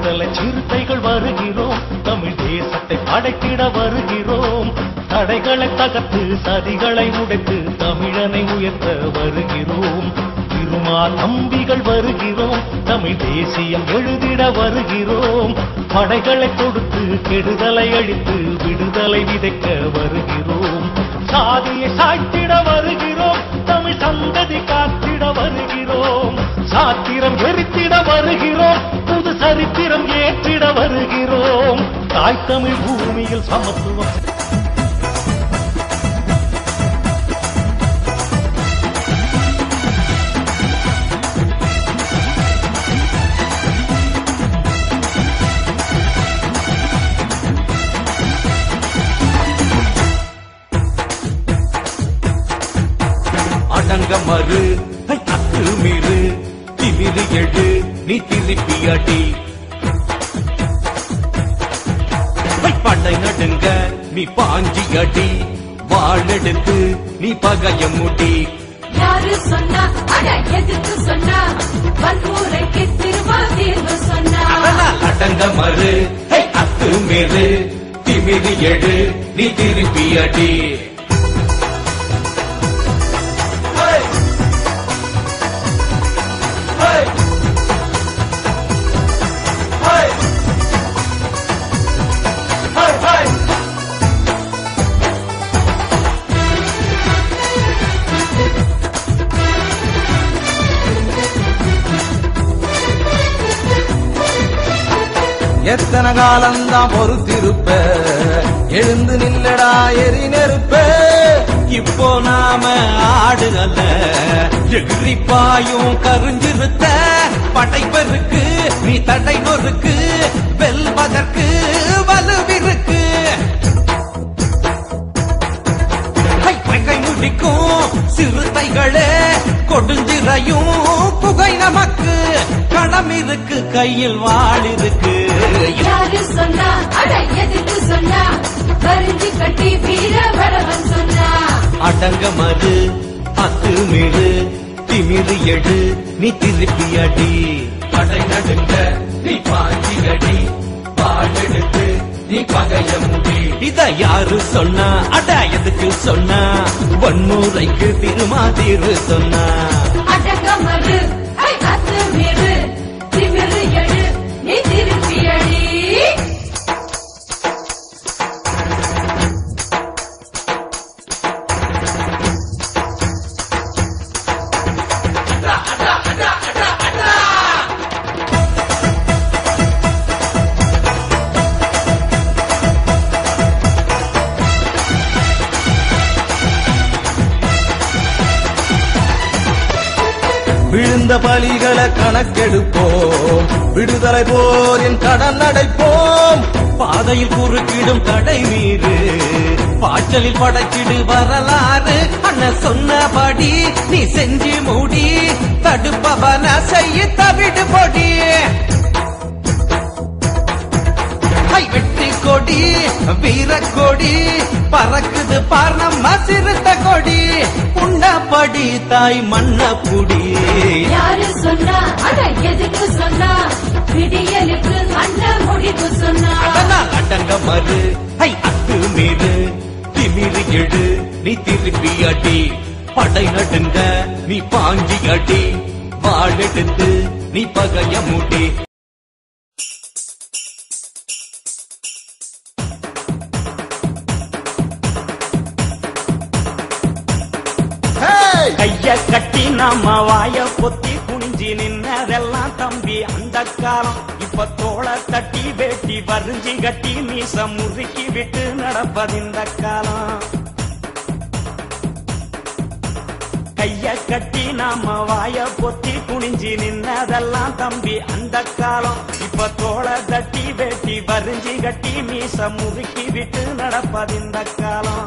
விடுதலை சிறுத்தைகள் வருகிறோம், தமிழ் தேசத்தை படைத்திட வருகிறோம். தடைகளை தகர்த்து சதிகளை உடைத்து தமிழனை உயர்த்த வருகிறோம். திருமா தம்பிகள் வருகிறோம், தமிழ் தேசியம் எழுதிட வருகிறோம். படைகளை கொடுத்து கெடுதலை அழித்து விடுதலை விதைக்க வருகிறோம். சாதியை சாய்த்திட வருகிறோம், தமிழ் சந்ததி காத்திட வருகிறோம். சாத்திரம் எரித்திட வருகிறோம், புது சரித்திரம் ஏற்றிட வருகிறோம். தாய் தமிழ் பூமியில் சமத்துவம் மறு அத்துமீறு திமிரு எடு நீ திருப்பி அடி. படை நடுங்க நீ பாஞ்சி அடி, வாழெடுத்து நீ பகைய முடி. யாரு சொன்னா அட எதுக்கு சொன்னா, வன்முறைக்கு திரும்ப தீர்வு சொன்னா. அடங்க மறு அத்துமீறு திமிரு எடு நீ திருப்பி அடி. எத்தனை காலம்தான் பொறுத்திருப்ப, எழுந்து நில்லடா எரி நெருப்ப. இப்போ நாம ஆடு அல்ல, எகிரிப்பாயும் கருஞ்சிருத்த. படைப்பருக்கு நீ தடை நொறுக்கு, வெல்வதற்கு வலுவிருக்கு. கை முடிக்கும் சிறுத்தைகளே கொடுஞ்சிறையும் புகை நமக்கு. களம் இருக்கு கையில் வாழ் இருக்கு. யாரு சொன்னா அட எதுக்கு சொன்னா, கருஞ்சி கட்டி வீர வடவன் சொன்னா. அடங்க மறு அத்துமீறு திமிரு எடு நீ திருப்பி அடி. படை நடுங்க நீ பாஞ்சி அடி, வாழெடுத்து நீ பகைய முடி. இத யாரு சொன்னா அட எதுக்கு சொன்னா, வன்முறைக்கு திருமா தீர்வு சொன்னா. அடங்க மறு அத்துமீறு திமிரு எடு நீ திருப்பி அடி. விழுந்த பலிகளை கணக்கெடுப்போம், விடுதலை போரின் கடன் அடைப்போம். பாதையில் குறுக்கிடும் தடை மீது பாய்ச்சலில் படைச்சிடு வரலாறு. அண்ணன் சொன்னபடி நீ செஞ்சு மூடி, தடுப்பவன செய்ய தவிடு பொடி. வெற்றி கொடி வீரக்கொடி பறக்குது பார் நம்ம சிறுத்த கொடி. உண்ணப்படி தாய் மண்ணப்புடி. யாரு சொன்னா அட எதுக்கு சொன்னா, விடியலுக்கு அண்ண முடிவு சொன்னா. அடங்க மறு அத்துமீறு திமிரு எடு நீ திருப்பி அடி. படை நடுங்க நீ பாஞ்சி அடி, வாழெடுத்து நீ பகைய முடி. கைய கட்டி நாம வாய பொத்தி குனிஞ்சி நின்னதெல்லாம் தம்பி அந்த காலம். இப்ப தோள தட்டி வேட்டி வரிஞ்சி கட்டி மீச முறுக்கி விட்டு நடப்பதிந்த காலம். கைய கட்டி நாம வாய பொத்தி குனிஞ்சி நின்னதெல்லாம் தம்பி அந்த காலம். இப்ப தோள தட்டி வேட்டி வரிஞ்சி கட்டி மீச முறுக்கி விட்டு நடப்பதிந்த காலம்.